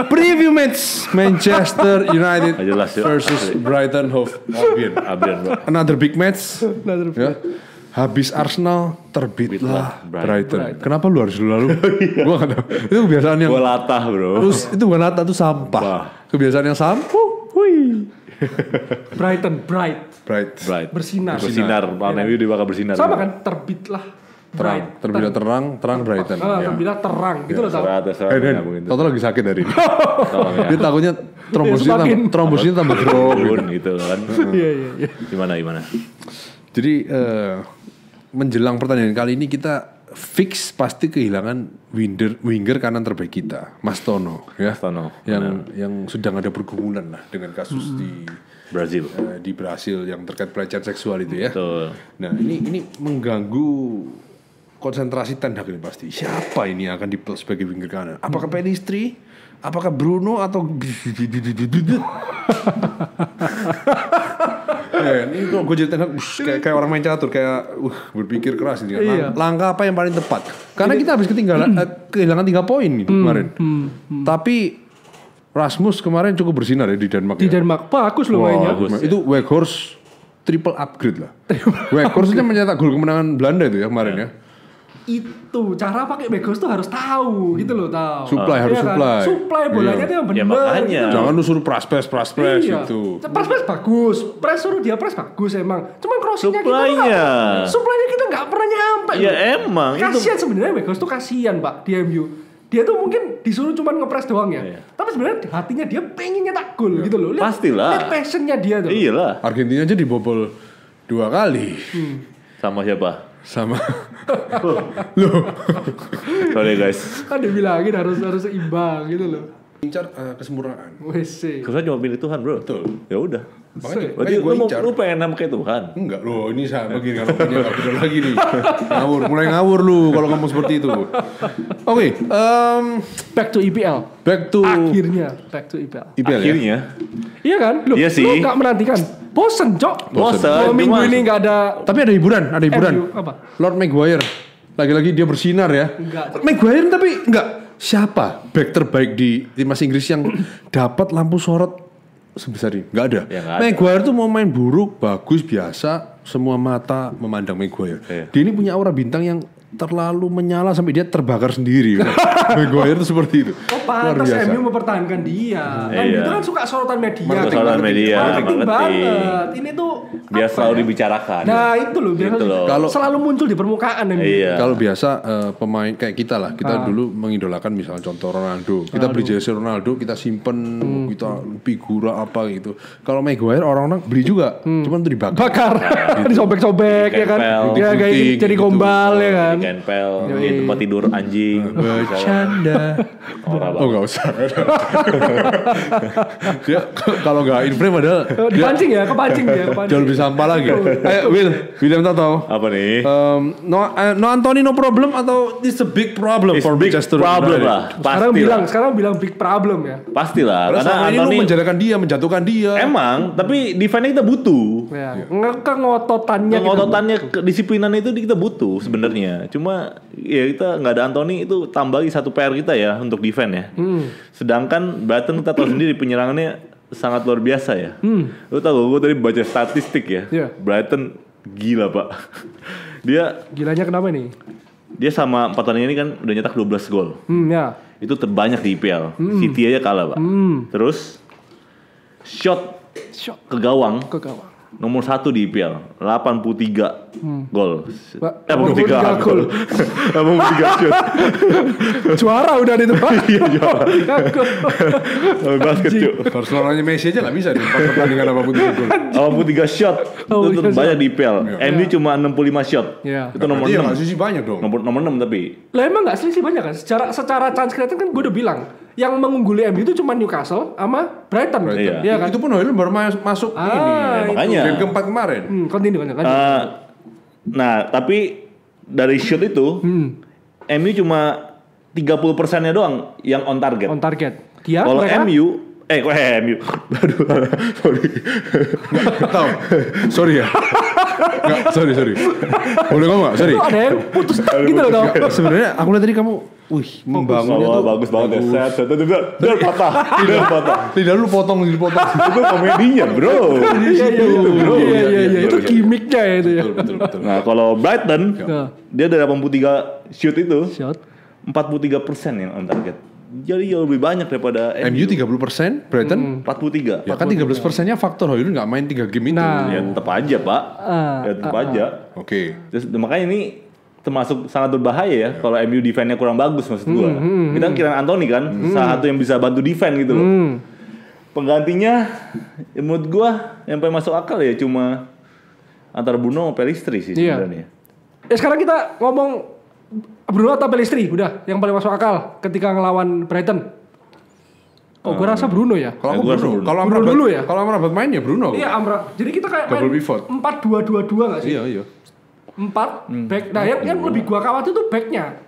Preview match Manchester United Jelas, yuk. versus Brighton Hove Albion. Another big match. Ya. Habis Arsenal terbitlah Brighton. Kenapa lu harus lalu? Gua nggak tahu. Itu kebiasaan yang. Gua latah bro. Terus itu bukan latah, itu sampah. Kebiasaan yang sampah. Brighton, bright. Bersinar. Malam MU dia bakal bersinar. Sama kan, terbitlah. Terbitlah terang Brighton. Terbitlah terang, gitu loh tau. Toto lagi sakit hari ini. Dia takutnya trombosnya tambah drop gitu kan. Iya. Gimana? Jadi menjelang pertandingan kali ini kita fix pasti kehilangan winger kanan terbaik kita, Mas Tono, ya. Yang sedang ada pergumulan lah dengan kasus di Brasil yang terkait pelecehan seksual itu ya. Betul. Nah ini mengganggu konsentrasi Ten Hag ini pasti. Siapa ini yang akan dipilih sebagai winger kanan? Apakah Pelistri? Apakah Bruno atau ini kok gue jadi Ten Hag kayak orang main catur, kayak berpikir keras ini. Iya. Langkah apa yang paling tepat? Karena kita habis kehilangan 3 poin nih kemarin. Tapi Rasmus kemarin cukup bersinar ya di Denmark. Di Denmark bagus loh mainnya. Itu Weghorst triple upgrade lah. Weghorstnya mencetak gol kemenangan Belanda itu ya kemarin ya. Itu cara pakai Weghorst tuh harus tahu gitu loh, tahu. Harus supply. Supply bolanya tuh yang benar. Ya makanya. Gitu. Jangan lu suruh pras gitu. Pras bagus. Suruh dia pras bagus emang. Cuman crossingnya supply-nya kita nggak pernah nyampe. Ya emang. Kasian sebenarnya Weghorst tuh kasian Pak di MU. Dia tuh mungkin disuruh cuman ngepres doang ya. Tapi sebenarnya hatinya dia pengen nyetak gol gitu loh. Pastilah. Lihat passionnya dia tuh. Iyalah. Argentina aja dibobol 2 kali. Sama siapa? Sama loh. Sorry guys. Kan dibilangin harus seimbang gitu loh. Incar kesempurnaan. Kita cuma pilih Tuhan bro. Betul. Ya udah. Berarti lu pengen nama kayak Tuhan? Enggak loh, ini sama begini kalau punya enggak bener lagi nih. Mulai ngawur lu kalau ngomong seperti itu. Oke, back to EPL. Akhirnya back to EPL. Akhirnya. Iya kan? Iya sih. Lu enggak menantikan. Bosen, Cok. Minggu ini enggak ada. Tapi ada hiburan. Apa? Lord Maguire. Lagi-lagi dia bersinar ya. Enggak. Maguire tapi enggak. Siapa back terbaik di timnas Inggris yang dapat lampu sorot sebesar ini? Enggak ada. Ya, Maguire tuh mau main buruk, bagus, biasa, semua mata memandang Maguire. Dia ini punya aura bintang yang terlalu menyala sampai dia terbakar sendiri. Maguire itu seperti itu. Oh pantas MU mempertahankan dia. Kan itu kan suka sorotan media. Marketing banget. Ini tuh biar selalu dibicarakan. Nah itu loh biar kalau selalu muncul di permukaan MU. Kalau biasa pemain kayak kita lah, kita dulu mengidolakan misalnya contoh Ronaldo. Kita beli jersey Ronaldo, kita simpen, kita figura apa gitu. Kalau Maguire orang-orang beli juga, cuman tuh dibakar. Disobek-sobek ya kan. Ya kayak jadi gombal ya kan. Campbell di tempat tidur anjing. Bercanda. Oh nggak usah. Dia kalau nggak in frame padahal kepancing dia. Jauh lebih sampah lagi. Ayo William tahu apa nih? No Anthony no problem atau this a big problem for Manchester United lah. Sekarang bilang big problem ya. Pastilah. Karena Anthony menjatuhkan dia. Emang, tapi defense kita butuh. Ya. Kengototannya kedisiplinan itu kita butuh sebenarnya. Cuma ya kita nggak ada Anthony itu tambah lagi satu PR kita ya untuk defense ya. Sedangkan Brighton kita tahu sendiri penyerangannya sangat luar biasa ya. Lu tahu gue tadi baca statistik ya. Brighton gila pak. Dia gilanya kenapa nih? Dia sama pertandingan ini kan udah nyetak 12 gol. Ya. Itu terbanyak di IPL. City aja kalah pak. Terus shot ke gawang. Nomor 1 di IPL 83 gol. 83 gol. 83 shot. Juara udah itu Pak. Iya juara. Basket cuy. Barcelonanya Messi aja enggak bisa di pertandingan 83 gol. 83 shot. Itu banyak di IPL. MU cuma 65 shot. Itu nomor 6. Iya, selisih banyak dong. Nomor 6 tapi. Lah emang enggak selisih banyak kan? Secara chance creator kan gue udah bilang yang mengungguli MU itu cuma Newcastle sama Brighton. Iya kan? Itu pun Hoylund baru masuk ini. Makanya. Game keempat kemarin. Continue. Nah, tapi dari shoot itu MU cuma 30%-nya doang yang on target. Dia kalau MU Sorry ya. Sorry. Boleh ngomong enggak? Sorry. Itu ada yang putus gitu loh. Sebenarnya aku lihat tadi kamu membangunnya tuh bagus banget ya. Set dia patah. Lidah lu dipotong. Itu komedinya, bro. Iya, itu gimmicknya ya itu ya. Betul. Nah, kalau Brighton dia dari 83 shoot itu, Shot. 43% yang on target. Jadi jauh lebih banyak daripada MU 30%, Brighton 43. Ya kan 13%-nya faktor Højlund nggak main 3 game itu. Nah. Ya tetap aja, Pak. Ya tetap aja. Oke. Terus makanya ini termasuk sangat berbahaya ya kalau MU defense-nya kurang bagus maksud gua. Kita kira Anthony kan salah satu yang bisa bantu defense gitu loh. Penggantinya ya menurut gua yang paling masuk akal ya cuma antara Bruno sama Pelistri sih sebenarnya. Sekarang kita ngomong Bruno atau Pelistri udah yang paling masuk akal ketika ngelawan Brighton. Gue rasa Bruno ya. Kalau aku Bruno. Kalau Bruno dulu ya. Kalau Amrabat main ya Bruno. Iya Amrabat. Jadi kita kayak Double main pivot. 4-2-2-2 nggak sih? Iya. 4 back. Nah yang lebih gua khawatir tuh backnya.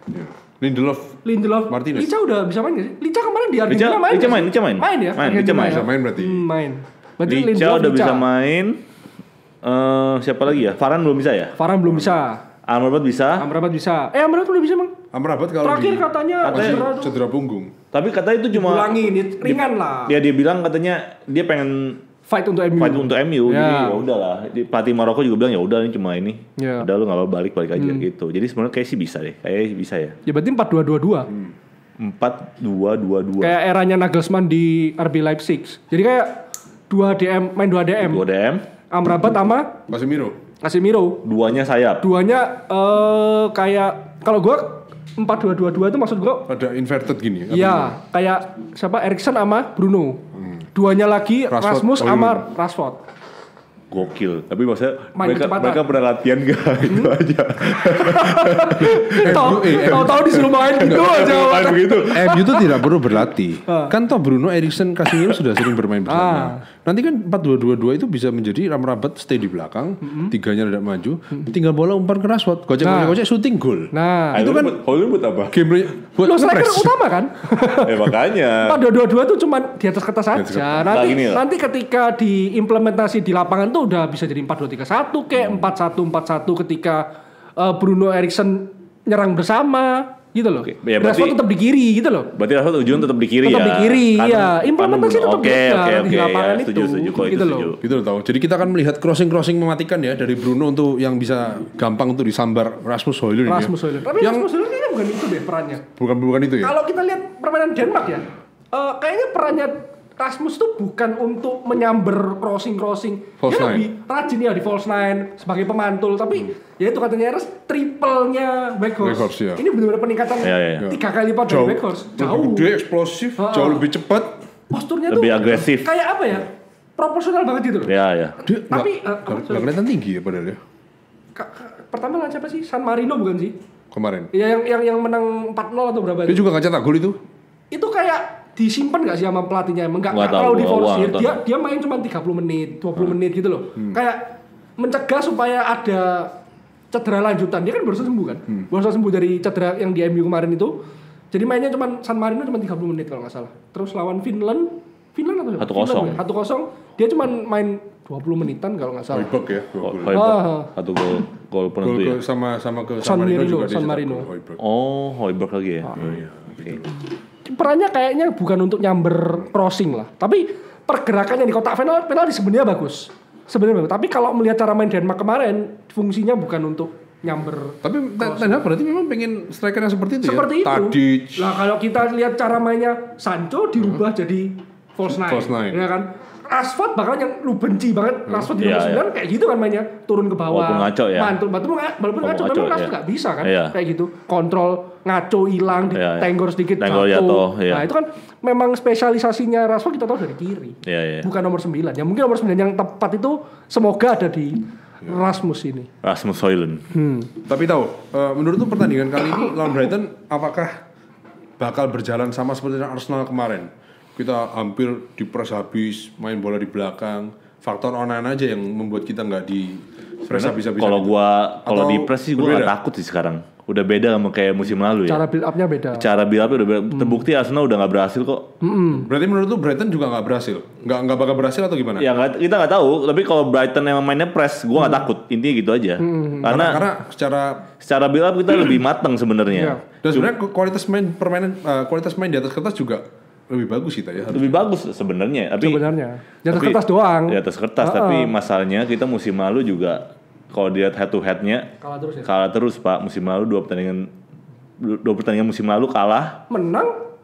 Lindelof, Martinez. Lica udah bisa main nggak sih? Lica kemarin di Argentina main. Lica main. Main ya? Lica main. Bisa main berarti. Main. Berarti Lica Lindelof, udah bisa main. Siapa lagi ya? Varane belum bisa ya? Varane belum bisa. Amrabat bisa. Amrabat bisa. Amrabat udah bisa, Mang. Amrabat kalau Terakhir katanya cedera punggung. Tapi katanya itu cuma ulangin, ringan lah. Ya dia bilang katanya dia pengen fight untuk MU. Jadi ya udahlah. Pelatih Maroko juga bilang ya udah ini cuma ini. Ya. Udah lu enggak apa balik aja gitu. Jadi sebenarnya kayak sih bisa deh. Kayak bisa ya. Ya berarti 4-2-2-2. 4-2-2-2. Kayak eranya Nagelsmann di RB Leipzig. Jadi kayak 2 DM. Amrabat sama Casemiro. Duanya sayap. Duanya kayak kalau gua 4-2-2-2 itu maksud gua ada inverted gini. Iya, kayak siapa Eriksen sama Bruno. Duanya lagi Rasmus sama Rashford. Gokil. Tapi maksudnya Main mereka pernah latihan gak? Itu aja. Tahu disuruh main gitu aja. Main begitu. MU itu tidak perlu berlatih. Kan toh Bruno, Eriksen, Casemiro sudah sering bermain bersama. Nanti kan 4-2-2-2 itu bisa menjadi Amrabat stay di belakang, tiganya tidak maju, tinggal bola umpan ke Rashford, gocek shooting goal. Nah, itu kan Højlund buat apa? Game buat striker utama kan? Ya makanya. 4-2-2-2 itu cuma di atas kertas saja. Nanti ketika diimplementasi di lapangan tuh udah bisa jadi 4-2-3-1 kayak 4-1-4-1 ketika Bruno Eriksen nyerang bersama gitu loh. Ya, Rashford tetap di kiri gitu loh. Berarti Rashford ujung tetap di kiri ya. Tetap di kiri ya. Implementasi tetap di lapangan ya, itu. Setuju. Gitu loh. Gitu loh tahu. Jadi kita akan melihat crossing mematikan ya dari Bruno untuk yang bisa gampang untuk disambar Rasmus Højlund. Tapi Rasmus Højlund kayaknya bukan itu deh perannya. Bukan itu ya. Kalau kita lihat permainan Denmark ya, kayaknya perannya Rasmus tuh bukan untuk menyambar crossing. False Dia nine. lebih rajin ya di false nine sebagai pemantul. Tapi ya itu katanya Eres triple-nya Weghorst. Ya. Ini benar-benar peningkatan 3 kali lipat dari Weghorst. Jauh. Gede, eksplosif, jauh lebih cepat. Posturnya lebih tuh agresif. Kayak apa ya? Proporsional banget gitu loh. Ya. Tapi nggak kelihatan tinggi ya padahal ya. Pertama lawan siapa sih? San Marino bukan sih? Kemarin. Iya yang menang 4-0 atau berapa? Dia juga nggak cetak gol itu. Itu kayak disimpan gak sih sama pelatihnya? Enggak terlalu diforsir. Dia main cuma 30 menit, 20 menit gitu loh. Kayak mencegah supaya ada cedera lanjutan. Dia kan baru sembuh kan? Baru sembuh dari cedera yang di MU kemarin itu. Jadi mainnya cuma San Marino cuma 30 menit kalau nggak salah. Terus lawan Finland atau 1-0. 1-0. Dia cuma main 20 menitan kalau nggak salah. Højbjerg ya. Satu gol penentu ya. Sama ke San Marino juga San Marino. Oh, Højbjerg lagi ya. Perannya kayaknya bukan untuk nyamber crossing lah. Tapi pergerakannya di kotak penalti sebenarnya bagus. Tapi kalau melihat cara main Denmark kemarin, fungsinya bukan untuk nyamber. Tapi Ten Hag berarti memang pengen striker yang seperti itu seperti ya? Tadic. Nah kalau kita lihat cara mainnya Sancho dirubah jadi false nine. Ya kan? Rashford bahkan yang lu benci banget Rashford di nomor 9 kayak gitu kan mainnya, turun ke bawah. Walaupun ngaco ya. Walaupun ngaco memang Rashford nggak bisa kan kayak gitu. Kontrol ngaco hilang, tenggor sedikit jatuh. Nah itu kan memang spesialisasinya Rashford kita tahu dari kiri. Bukan nomor 9. Ya mungkin nomor 9 yang tepat itu semoga ada di Rasmus ini. Rasmus Højlund. Tapi tahu, menurut tuh pertandingan kali ini lawan Brighton apakah bakal berjalan sama seperti Arsenal kemarin? Kita hampir dipres habis, main bola di belakang, faktor online aja yang membuat kita nggak di press habis-habisan. Kalau di press sih gue nggak takut sih sekarang. Udah beda sama kayak musim lalu ya. Cara build up-nya beda. Cara build up-nya udah beda. Terbukti Arsenal udah nggak berhasil kok. Berarti menurut lu Brighton juga nggak berhasil? Nggak bakal berhasil atau gimana? Ya kita nggak tahu. Tapi kalau Brighton emang mainnya press, gue nggak takut. Intinya gitu aja. Karena secara build up kita lebih matang sebenarnya. Dan sebenarnya kualitas main di atas kertas juga lebih bagus kita ya. Lebih bagus sebenarnya. Di atas kertas doang. Di atas kertas. Tapi masalahnya kita musim lalu juga kalau dilihat head to headnya kalah terus Pak. Musim lalu dua pertandingan musim lalu kalah. Menang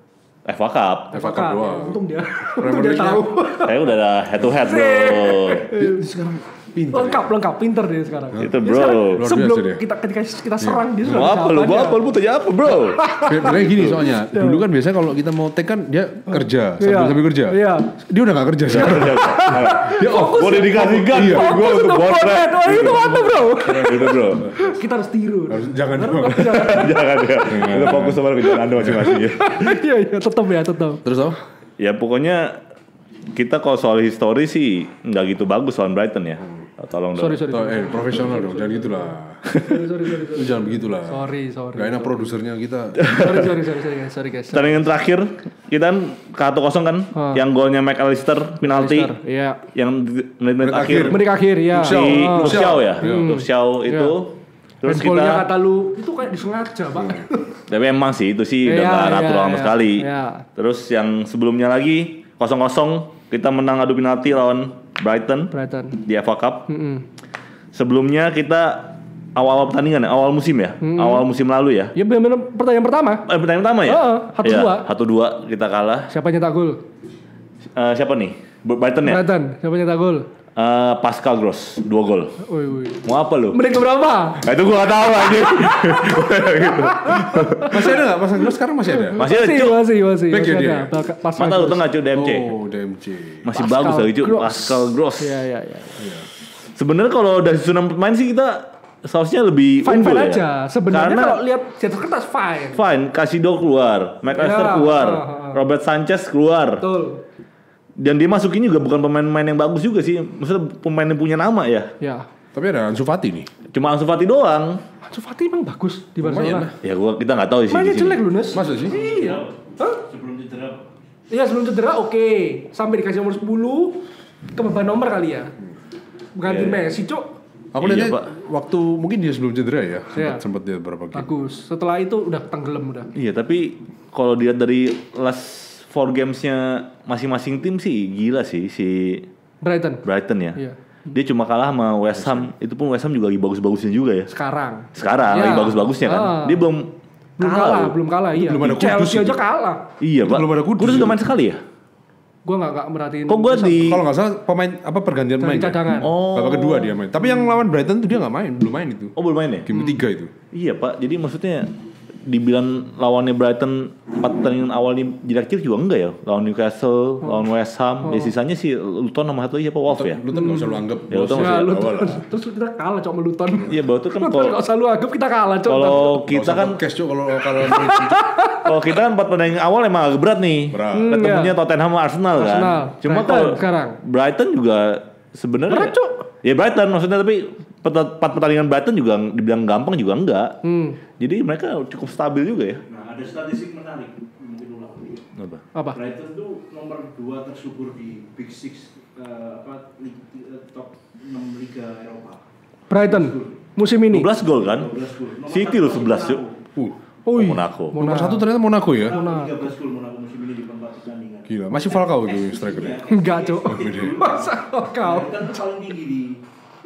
FA Cup doang. Untung dia tahu. Saya udah ada head to head bro. Sekarang lengkap pinter dia sekarang. Itu bro. Sebelum ketika kita serang dia sudah apa lu tanya apa bro? Kayak gini soalnya. Dulu kan biasanya kalau kita mau take kan dia kerja sambil kerja. Dia udah nggak kerja sekarang. Dia gue dedikasi gue untuk botret. Itu apa bro? Itu bro. Kita harus tiru. Jangan. Kita fokus sama kerjaan Anda masing-masing ya. Iya tetap. Terus apa? Ya pokoknya kita kalau soal histori sih nggak gitu bagus lawan Brighton ya. Tolong dong. Sorry. Profesional dong, jangan gitulah. Sorry. Jangan begitulah. Sorry. Gak enak produsernya kita. Sorry guys. Pertandingan terakhir kita kan 1-0 kan, yang golnya McAllister penalti. Iya. Yang menit akhir ya. Luxiao itu. Terus golnya kata lu itu kayak disengaja, Pak. Tapi emang sih itu sih udah nggak natural sama sekali. Terus yang sebelumnya lagi 0-0 kita menang adu penalti lawan Brighton. Di FA Cup. Sebelumnya kita awal pertandingan ya, awal musim lalu ya. Ya benar pertandingan pertama. Pertandingan pertama ya? 1-2 kita kalah. Siapa nyetak gol? Siapa nih? Brighton ya? Siapa nyetak gol? Pascal Gross 2 gol. Mau apa lu? Menit keberapa? Itu gua enggak tahu aja. Masih ada enggak Pascal Gross sekarang masih ada? Masih ada. Masih ada. Mata lu tengah cuy DMC. DMC. Masih bagus lagi cuy Pascal Gross. Iya. Sebenarnya kalau dari susunan pemain sih kita seharusnya lebih unggul aja. Sebenarnya kalau lihat di atas kertas fine. Casido keluar, McAllister keluar, Robert Sanchez keluar. Betul. Dan dia masukin juga bukan pemain-pemain yang bagus juga sih. Maksudnya pemain yang punya nama ya. Ya. Tapi ada Ansu Fati nih. Cuma Ansu Fati doang. Ansu Fati emang bagus di Barcelona. Ya kita nggak tahu sih. Mainnya jelek lu Nes. Masa sih? Iya. Sebelum cedera oke. Sampai dikasih nomor 10 kebeban nomor kali ya. Ganti Messi cuk. Aku lihatnya waktu mungkin dia sebelum cedera ya. Sempat dia berapa game. Bagus. Setelah itu udah tenggelam udah. Iya tapi kalau dilihat dari last 4 gamesnya masing-masing tim sih gila sih si Brighton ya. Iya. Dia cuma kalah sama West Ham. Itu pun West Ham juga lagi bagus-bagusnya juga ya. Sekarang lagi bagus-bagusnya kan. Dia belum kalah. Iya. Belum ada Chelsea aja kalah. Iya Pak. Belum ada Kudus. Kudus udah main sekali ya? Gue nggak merhatiin. Kok gue kalau nggak salah pemain pergantian main cadangan. Babak kedua dia main. Tapi yang lawan Brighton tuh dia nggak main, belum main itu. Belum main ya? Game ketiga itu. Iya Pak. Jadi maksudnya dibilang lawannya Brighton 4 pertandingan awal di direktur juga enggak ya, lawan Newcastle, lawan West Ham, ya sisanya sih Luton sama satu siapa Wolf ya. Luton nggak usah lu anggap. Ya Luton terus kita kalah cok sama Luton. Iya Luton kan kalau nggak usah lu anggap kita kalah cok. Kalau kita kan kalau kita kan 4 pertandingan awal emang agak berat nih. Ketemunya Tottenham sama Arsenal kan. Cuma kalau Brighton juga sebenarnya ya Brighton maksudnya, tapi 4 pertandingan Brighton juga dibilang gampang juga enggak. Jadi mereka cukup stabil juga ya. Nah, ada statistik menarik mungkin ulang. Apa? Brighton tuh nomor 2 tersubur di Big Six top 6 Liga Eropa. Brighton musim ini 12 gol kan? City lu 11 yuk. Monaco. Nomor 1 ternyata Monaco ya. 13 gol Monaco musim ini di 4 pertandingan. Gila, masih Falcao itu strikernya. Enggak, Cok. Masa Falcao? Kan paling tinggi di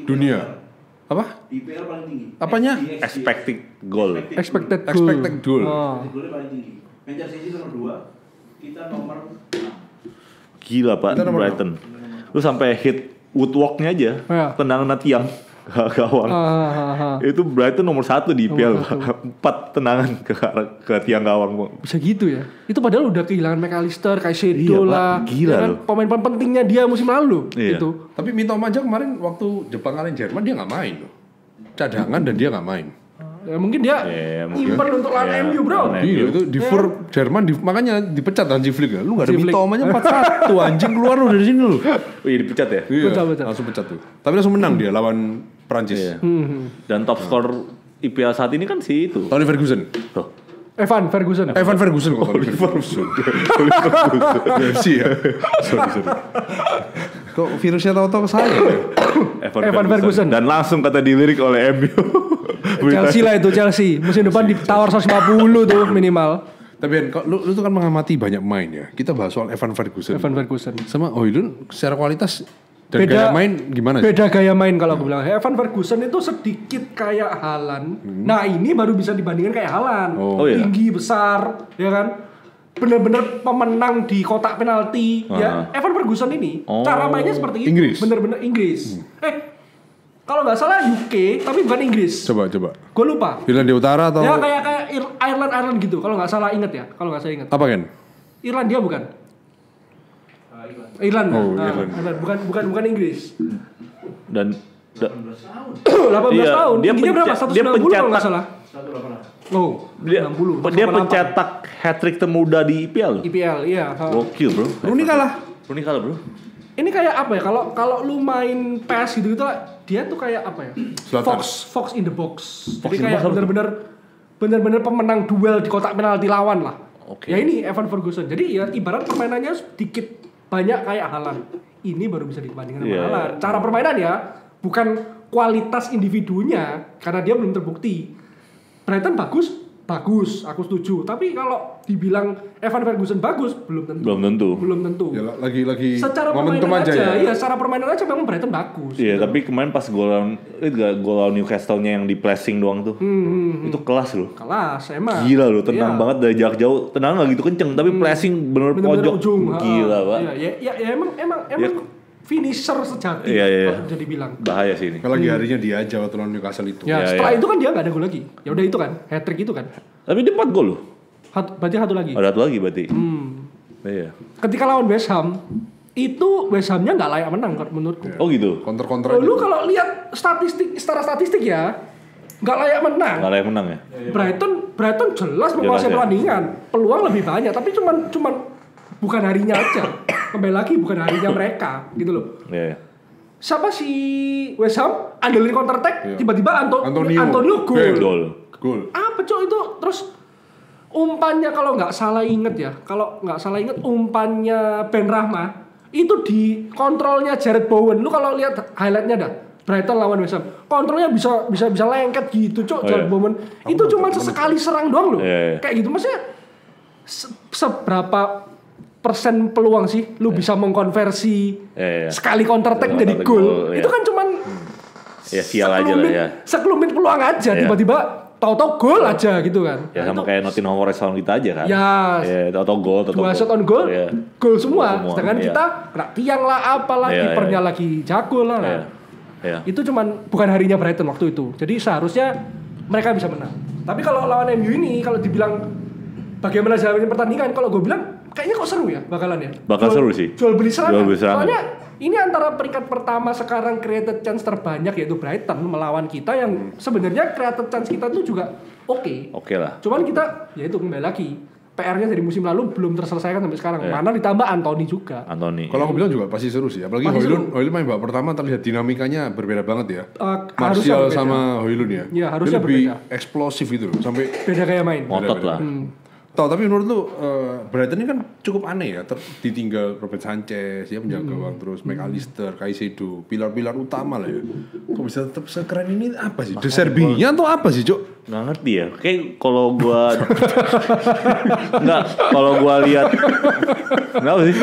dunia. Apa? Di IPL paling tinggi. Apanya? Expected goal. Expected goal. Golnya paling tinggi. Manchester City nomor 2, kita nomor 6. Gila Pak, Brighton. Lu sampai hit woodworknya aja, tendangan tiang ke gawang. Itu Brighton nomor 1 di IPL. 4 tendangan ke tiang gawang. Bisa gitu ya? Itu padahal udah kehilangan McAllister, Caicedo lah. Gila kan, pemain-pemain pentingnya dia musim lalu. Iya. Itu. Tapi Mitoma aja kemarin waktu Jepang ngalahin Jerman dia nggak main loh. Cadangan dan dia nggak main. Ya, mungkin dia nyimpen untuk lawan MU bro. Iya itu di Jerman makanya dipecat Hansi Flick ya. Lu gak ada Mitoma aja 4-1 anjing keluar lu dari sini lu. Iya dipecat ya? Iya, langsung pecat tuh. Tapi langsung menang dia lawan Prancis. Dan top skor IPL saat ini kan si itu. Tony Ferguson. Evan Ferguson kok. Tony Ferguson. FC ya. Sorry. Kok virusnya tahu-tahu ke saya? Evan Ferguson. Dan langsung kata dilirik oleh MU. Chelsea lah itu Chelsea. Musim depan ditawar 150 tuh minimal. Tapi kan lu tuh kan mengamati banyak main ya. Kita bahas soal Evan Ferguson. Sama Højlund secara kualitas dan gaya main gimana sih? Beda gaya main kalau aku bilang. Evan Ferguson itu sedikit kayak Haaland. Nah ini baru bisa dibandingkan kayak Haaland. Tinggi, besar, ya kan? Bener-bener pemenang di kotak penalti. Ya Evan Ferguson ini cara mainnya seperti itu. Bener-bener Inggris. Kalau nggak salah UK tapi bukan Inggris. Coba. Gue lupa. Irlandia Utara atau? Ya kayak Ireland gitu. Kalau nggak salah inget ya. Apa kan? Irlandia bukan? Irland. Bukan Inggris. Dan 18 tahun. Dia berapa? 190 kalau nggak salah. 186. Dia pencetak hat-trick termuda di IPL. Iya. Gokil bro. Rooney kalah Bro. Ini kayak apa ya? Kalau lu main PES gitu dia tuh kayak apa ya? Fox in the box. Jadi kayak bener-bener pemenang duel di kotak penalti lawan lah. Ya ini Evan Ferguson. Jadi ya ibarat permainannya sedikit banyak kayak Haaland. Ini baru bisa dibandingkan sama Haaland. Cara permainan ya, bukan kualitas individunya karena dia belum terbukti. Brighton bagus, aku setuju. Tapi kalau dibilang Evan Ferguson bagus, belum tentu. Ya lagi secara permainan aja. Iya, secara permainan aja memang Brighton bagus. Iya, tapi kemarin pas gol lawan Newcastle-nya yang di pressing doang tuh. Itu kelas loh. Kelas, emang. Gila loh, tenang banget dari jarak jauh. Tenang enggak gitu kenceng, tapi pressing bener pojok. Ujung. Gila, Pak. Iya, emang finisher sejati. Iya. Jadi bilang. Bahaya sih ini. Kalau lagi harinya dia aja waktu lawan Newcastle itu. Ya, setelah itu kan dia enggak ada gol lagi. Ya udah itu kan, hat-trick itu kan. Tapi dia 4 gol loh. Berarti satu lagi. Ada satu lagi berarti. Iya. Ketika lawan West Ham, itu West Ham-nya nggak layak menang menurutku. Oh gitu. Konter-konter. Lu kalau lihat secara statistik ya, nggak layak menang. Nggak layak menang ya. Brighton jelas menguasai pertandingan, peluang lebih banyak, tapi cuman bukan harinya aja. Kembali lagi bukan harinya mereka, gitu loh. Iya. Siapa si West Ham andelin counter attack, tiba-tiba Antonio gol. Apa cok itu? Terus umpannya kalau nggak salah inget umpannya Ben Rahma itu di kontrolnya Jared Bowen. Lu kalau lihat highlightnya dah Brighton lawan West Ham, kontrolnya bisa lengket gitu cok. Jared Bowen itu cuma sesekali serang doang loh. Kayak gitu maksudnya seberapa persen peluang sih lu bisa mengkonversi sekali counter attack jadi gol. Itu kan cuman sial aja lah ya. Sekelumit peluang aja tiba-tiba tahu-tahu gol aja gitu kan. Ya sama kayak Nottingham Forest lawan kita aja kan. Ya. Tahu-tahu gol. 2 shot on goal, gol semua. Sedangkan kita kena tiang lah, apalah, kipernya lagi jago lah. Itu cuman bukan harinya Brighton waktu itu. Jadi seharusnya mereka bisa menang. Tapi kalau lawan MU ini, kalau dibilang bagaimana jalannya pertandingan, kalau gue bilang kayaknya kok seru ya bakalan ya. Seru sih. Jual beli serangan. Soalnya ini antara peringkat pertama sekarang created chance terbanyak yaitu Brighton melawan kita yang sebenarnya created chance kita itu juga oke lah. Cuman kita ya itu kembali lagi PR-nya dari musim lalu belum terselesaikan sampai sekarang. Mana ditambah Anthony juga. Kalau aku bilang juga pasti seru sih. Apalagi Højlund main babak pertama terlihat dinamikanya berbeda banget ya. Martial sama Højlund ya. Ya harusnya lebih berbeda. Eksplosif gitu loh sampai beda kayak main. Ngotot lah. Tapi menurut lu Brighton ini kan cukup aneh ya, ditinggal Robert Sanchez ya penjaga gawang, terus McAllister, Caicedo, pilar-pilar utama lah ya. Kok bisa tetap sekeren ini apa sih? De Zerbi-nya atau apa sih, Cok? Nggak ngerti ya. Kayak kalau gua lihat kenapa sih?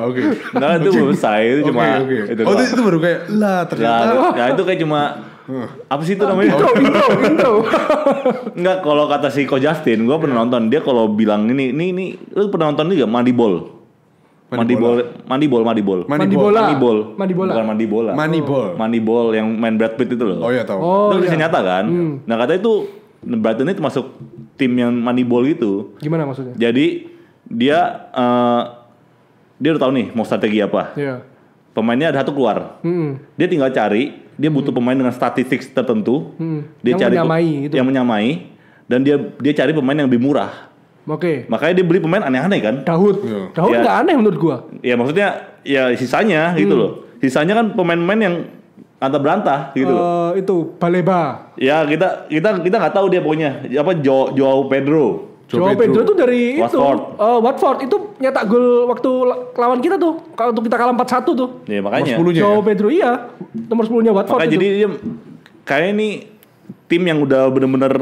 Oke. Nah itu belum selesai, itu cuma itu baru kayak ternyata. Ya itu kayak cuma apa sih itu namanya? Intro. Enggak, kalau kata si Ko Justin, gue pernah nonton. Dia kalau bilang ini lu pernah nonton juga Moneyball. Moneyball yang main Brad Pitt itu loh. Oh iya tahu. Itu kisah nyata kan. Nah katanya itu Brighton itu masuk tim yang Moneyball itu. Gimana maksudnya? Jadi dia udah tahu nih mau strategi apa. Iya. Pemainnya ada satu keluar. Dia tinggal cari Dia butuh pemain dengan statistik tertentu. Dia yang cari menyamai gitu. Yang menyamai dan dia cari pemain yang lebih murah. Oke. Makanya dia beli pemain aneh-aneh kan? Daud Ya. nggak aneh menurut gua. Ya maksudnya ya sisanya gitu loh. Sisanya kan pemain-pemain yang antah berantah gitu loh. Itu Baleba. Ya kita nggak tahu dia pokoknya apa Joao Pedro. Joao Pedro itu dari Watford. Watford itu nyetak gol waktu lawan kita tuh. Waktu kita kalah 4-1 tuh. Ya makanya. Nomor 10-nya Joao ya? Pedro iya. Nomor 10-nya Watford Makanya itu. jadi dia kayak ini tim yang udah bener-bener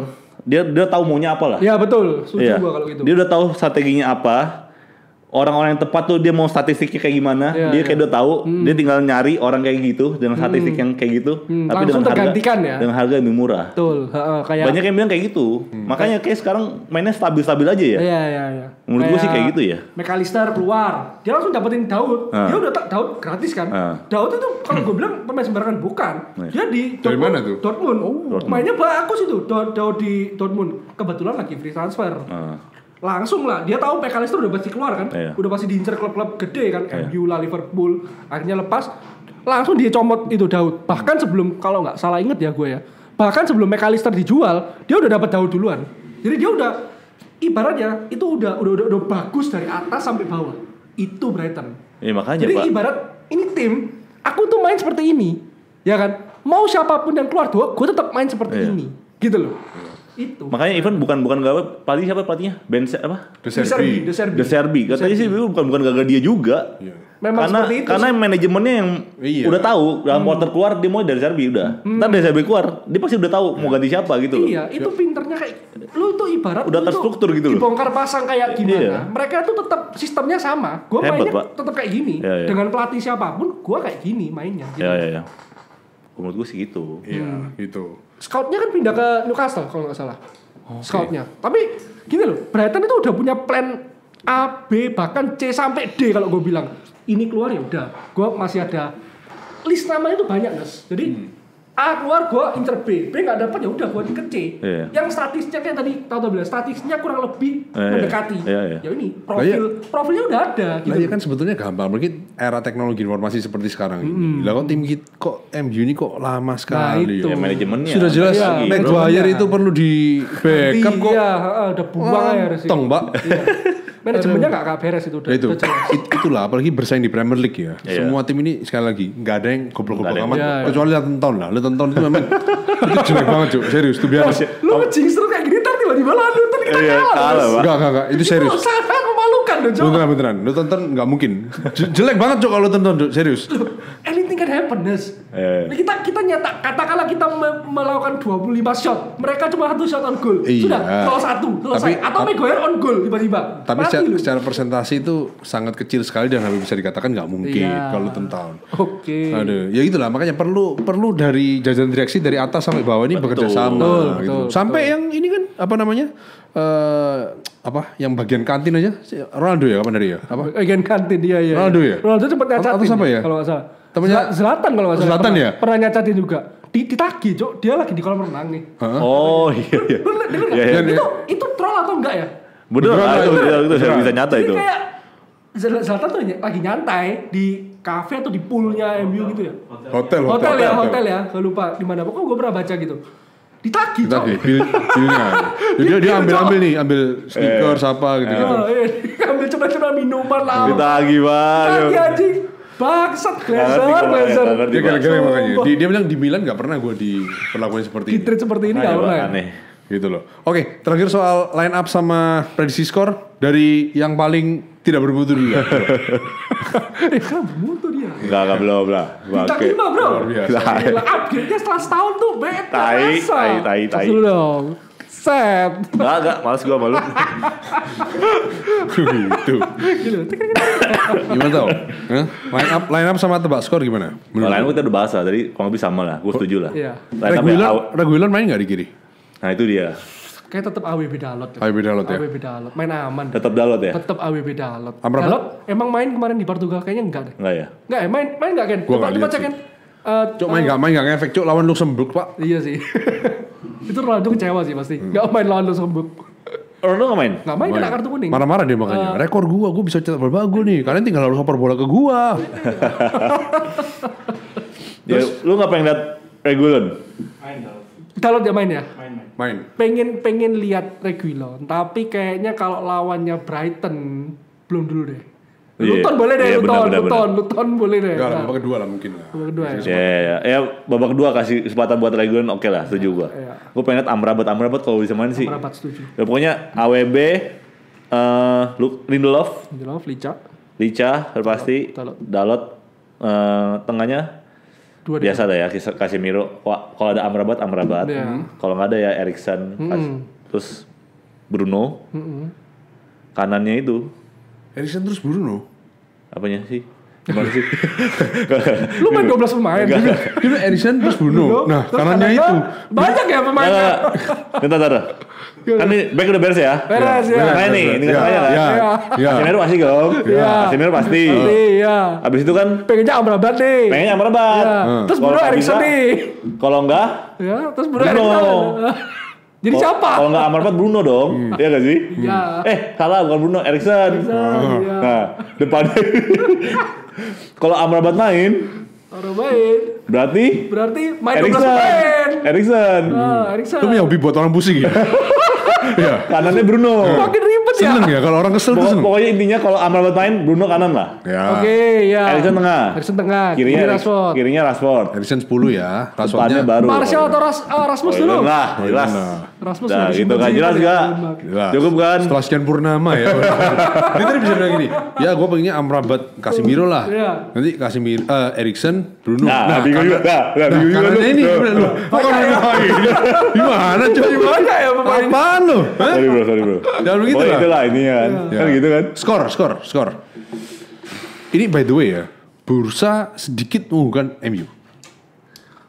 dia tahu maunya apa lah. Ya betul. Setuju Iya. gua kalau gitu. Dia udah tahu strateginya apa. Orang-orang yang tepat tuh dia mau statistiknya kayak gimana, Iya, dia iya. kayak udah tahu, dia tinggal nyari orang kayak gitu dengan statistik yang kayak gitu, tapi Langsung dengan tergantikan harga, ya. dengan harga yang lebih murah. Betul. Kayak Banyak yang bilang kayak gitu, makanya kayak sekarang mainnya stabil-stabil aja ya. Iya. Menurut gua sih kayak gitu ya. McAllister keluar, dia langsung dapetin Daud. Dia udah Daud gratis kan. Daud itu kalau gue bilang pemain sembarangan bukan. Dia di Dari mana tuh? Dortmund. Mainnya bagus itu. Daud di Dortmund. Kebetulan lagi free transfer. Langsung lah, dia tahu McAllister udah pasti keluar kan. Iya. Udah pasti diincar klub-klub gede kan, MU lah, Liverpool. Akhirnya lepas, langsung dia comot itu Daud. Bahkan sebelum, kalau nggak salah inget ya gue ya, bahkan sebelum McAllister dijual, dia udah dapat Daud duluan. Jadi dia udah ibaratnya itu udah bagus dari atas sampai bawah. Itu Brighton. Ya makanya Jadi Pak. ibarat ini tim, aku tuh main seperti ini, ya kan? Mau siapapun yang keluar tuh, gue tetap main seperti ini, gitu loh. Itu. Makanya even bukan gagal pelatih siapa pelatihnya? De Zerbi. De Zerbi. Katanya sih bukan gagal dia juga. Memang seperti itu karena manajemennya yang udah tahu dalam quarter keluar dia mau dari Zerbi udah. Ntar dari Zerbi keluar, dia pasti udah tahu mau ganti siapa gitu loh. Iya, itu pinternya kayak lu itu ibarat Udah lu terstruktur gitu loh. Dibongkar pasang kayak gimana. Iya. Mereka tuh tetap sistemnya sama. Gua Hebat, mainnya Pak. tetap kayak gini. Iya. Dengan pelatih siapapun, gua kayak gini mainnya. Gitu. Ya. Menurut gue sih gitu. Iya, gitu. Scoutnya kan pindah ke Newcastle kalau nggak salah. Scoutnya. Tapi gini loh, Brighton itu udah punya plan A, B, bahkan C sampai D kalau gue bilang. Ini keluar ya udah. Gue masih ada list namanya itu banyak guys. Jadi A keluar gue incer B nggak dapat ya udah gue ke C. Iya. Yang statistiknya kayak tadi tahu bilang statistiknya kurang lebih Iya. mendekati. Iya. Ya ini profilnya udah ada. Nah, ya kan sebetulnya gampang, mungkin era teknologi informasi seperti sekarang ini. Lah kok tim kita, kok MU ini kok lama sekali. itu. Ya manajemennya. Sudah jelas Iya, Maguire itu perlu di backup kok. Iya, udah buang aja harus. Tong, Mbak. Iya. Manajemennya nggak beres itu udah. Nah, itu udah jelas. itulah apalagi bersaing di Premier League ya. Iya. Semua tim ini sekali lagi nggak ada yang goblok-goblok Nggak ada amat. yang- Iya, iya. Kecuali Luton Town lah. Luton Town itu memang itu jelek banget, Cuk. Serius, tuh biasa. Lu ngejinx terus kayak gini ntar tiba-tiba London kita Iya, kalah. kalah, Pak. Enggak, itu serius. Itu sangat memalukan dong, Cok. Beneran. Luton Town nggak mungkin. Jelek banget, Cuk, kalau Luton Town, Cuk. Serius. Anything can happen, Des. Kita nyetak, katakanlah kita melakukan 25 shot, mereka cuma 1 shot on goal. Iya. Sudah, 0-1, selesai. Atau Maguire on goal tiba-tiba. Tapi Mati lu. secara persentase itu sangat kecil sekali dan hampir bisa dikatakan nggak mungkin Iya. kalau Luton Town. Oke. Aduh, ya itulah makanya perlu dari jajaran direksi dari atas sampai bawah ini bekerja sama gitu. betul, Sampai yang ini kan apa namanya? Yang bagian kantin aja Ronaldo ya kapan dari ya? Apa? Again kantin dia ya. Ronaldo ya? Ronaldo sempat nyacatin. Atau siapa ya? Kalau nggak salah. Temennya Zlatan kalau nggak salah. Zlatan ya? Pernah nyacatin juga. Ditagih, Cok. Dia lagi di kolam renang nih. Oh iya. Bener nggak? Iya, iya. Itu troll atau enggak ya? Bener, itu saya bisa nyata Jadi itu. kayak Zlatan tuh lagi nyantai di kafe atau di poolnya MU gitu ya. Hotel ya. Gak lupa di mana. Pokoknya gue pernah baca gitu. Ditagih, Cok. Bilnya. Dia ambil nih, ambil stiker apa gitu. Ambil coba-coba minuman lah. Ditagih banget. Tagih anjing. Bangsat, glazer. Dia gara-gara makanya. Dia bilang di Milan nggak pernah gue diperlakukan seperti Di ini. treat seperti ini nggak pernah. Aneh. Gitu loh. Oke, terakhir soal line up sama prediksi skor dari yang paling tidak bermutu dulu. Kan bermutu dia. Enggak belum lah. Bintang 5 bro. Luar biasa. Gila, upgrade-nya setelah setahun tuh beda. Tai. Terus dulu dong. Set. Enggak, males gua malu. Gitu. Gitu. Gimana tau? Line up sama tebak skor gimana? Kalau lain kita udah bahas lah, tadi kurang lebih sama lah. Gue setuju lah. Iya. Reguilon main nggak di kiri? Nah itu dia. Kayak tetap AWB Dalot. AWB Dalot ya? AWB Dalot. Main aman. Tetap Dalot ya? Tetap AWB Dalot. Amrabat? Dalot emang main kemarin di Portugal kayaknya enggak deh. Enggak ya? Enggak ya? Main enggak Ken? Gua nggak Coba lihat cek sih. Ken. Cuk main nggak ngefek Cuk lawan Luxembourg Pak. Iya sih. Itu Ronaldo kecewa sih pasti. Enggak main lawan Luxembourg. Ronaldo nggak main? Enggak main kena kartu kuning. Marah-marah dia makanya. Rekor gua bisa cetak berapa gol nih. Kalian tinggal harus oper bola ke gua. Ya, lu nggak pengen lihat Reguilon. Dalot dia main ya? Main. Pengen lihat Reguilon, tapi kayaknya kalau lawannya Brighton belum dulu deh. Luton boleh deh, Luton boleh deh. Enggak lah, babak kedua lah mungkin lah. Babak kedua Ya, babak kedua kasih kesempatan buat Reguilon, oke lah, setuju gua. Gua pengen lihat Amrabat kalau bisa main sih. Amrabat setuju. Ya pokoknya AWB, Lindelof, Licha, pasti, Dalot, tengahnya biasa dah ya, Casemiro. Kalau ada Amrabat, kalau nggak ada ya Eriksen, terus Bruno, kanannya itu. Eriksen terus Bruno. Apanya sih? Gimana sih? Lu main 12 pemain. Itu Eriksen terus Bruno. Nah, kanannya itu. Banyak ya pemainnya. Bentar. Kan ini back udah beres ya? Beres ya. Nah ini tengahnya kan? Iya. Casemiro pasti dong. Casemiro pasti. Iya. Abis itu kan pengennya Amrabat nih. Terus Bruno Eriksen nih. Kalau enggak? Ya, terus Bruno Eriksen. Jadi siapa? Kalau nggak Amrabat Bruno dong, iya gak sih? Iya. Salah bukan Bruno, Eriksen. Iya. Nah, depannya. Kalau Amrabat main, berarti main 12 Eriksen. pemain. Eriksen. Itu yang hobi buat orang pusing ya. Iya. Kanannya Bruno. Makin ribet ya. Seneng ya kalau orang kesel tuh seneng. Pokoknya intinya kalau Amrabat main, Bruno kanan lah. Ya. Oke, ya. Eriksen tengah. Kirinya Rashford. Eriksen 10 ya. Depannya baru. Martial atau Rasmus dulu? Lah, jelas. Rasmus. Nah, gitu kan jelas gak? Cukup kan? Setelah sekian purnama ya. Dia tadi bisa bilang gini. Ya gue pengennya Amrabat, Casemiro lah. Nanti Casemiro, Eriksen, Bruno. Nah, bingung juga. Karena ini lu. Gimana coba? Gimana ya pemain? Apaan lu? Sorry bro. Jangan begitu lah. Itulah ini kan. Kan gitu kan. Skor. Ini by the way ya, bursa sedikit mengunggulkan MU.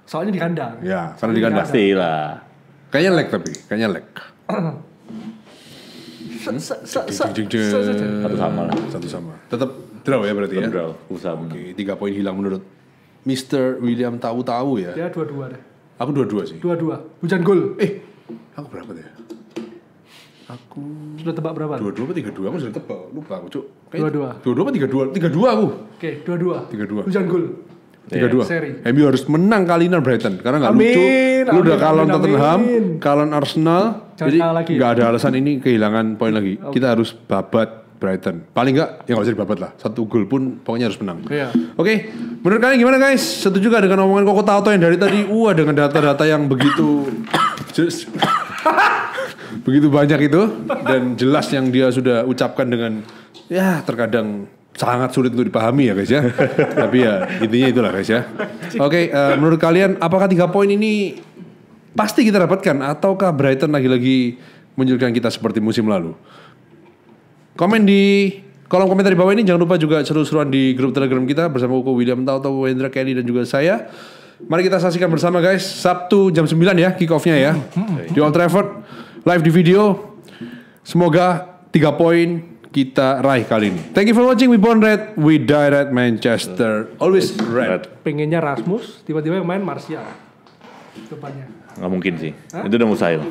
Soalnya di kandang. Ya, karena di kandang. Pastilah. Kayaknya lag. Satu sama. Tetap draw ya berarti ya. Draw. Usah. Oke, 3 poin hilang menurut Mr. William tahu ya. Ya 22 deh. Aku 22 sih. 22. Hujan gol. Aku berapa deh? Aku sudah tebak berapa? 22 apa 32? Aku sudah tebak. Lupa aku, Cuk. 22. 22 apa 32? 32 aku. Oke, 22. Hujan gol. 32. Seri. MU harus menang kali ini Brighton karena nggak lucu. Lu udah kalon Tottenham, kalon Arsenal. Jadi nggak ada alasan ini kehilangan poin lagi. Kita harus babat Brighton. Paling nggak, ya nggak usah dibabat lah. 1 gol pun pokoknya harus menang. Oke, menurut kalian gimana guys? Setuju gak dengan omongan Koko Tato yang dari tadi? Dengan data-data yang begitu begitu banyak itu dan jelas yang dia sudah ucapkan dengan ya terkadang sangat sulit untuk dipahami ya guys ya. Tapi ya intinya itulah guys ya. Oke, menurut kalian apakah 3 poin ini pasti kita dapatkan ataukah Brighton lagi-lagi menyulitkan kita seperti musim lalu? Komen di kolom komentar di bawah ini. Jangan lupa juga seru-seruan di grup Telegram kita bersama Koko William Tauto, Wendra Kelly dan juga saya. Mari kita saksikan bersama guys. Sabtu jam 9 ya kick off-nya ya. Di Old Trafford live di video. Semoga 3 poin kita raih kali ini. Thank you for watching. We born red, we die red. Manchester always red. Pengennya Rasmus, tiba-tiba yang main Martial depannya. Nggak mungkin sih. Itu udah mustahil.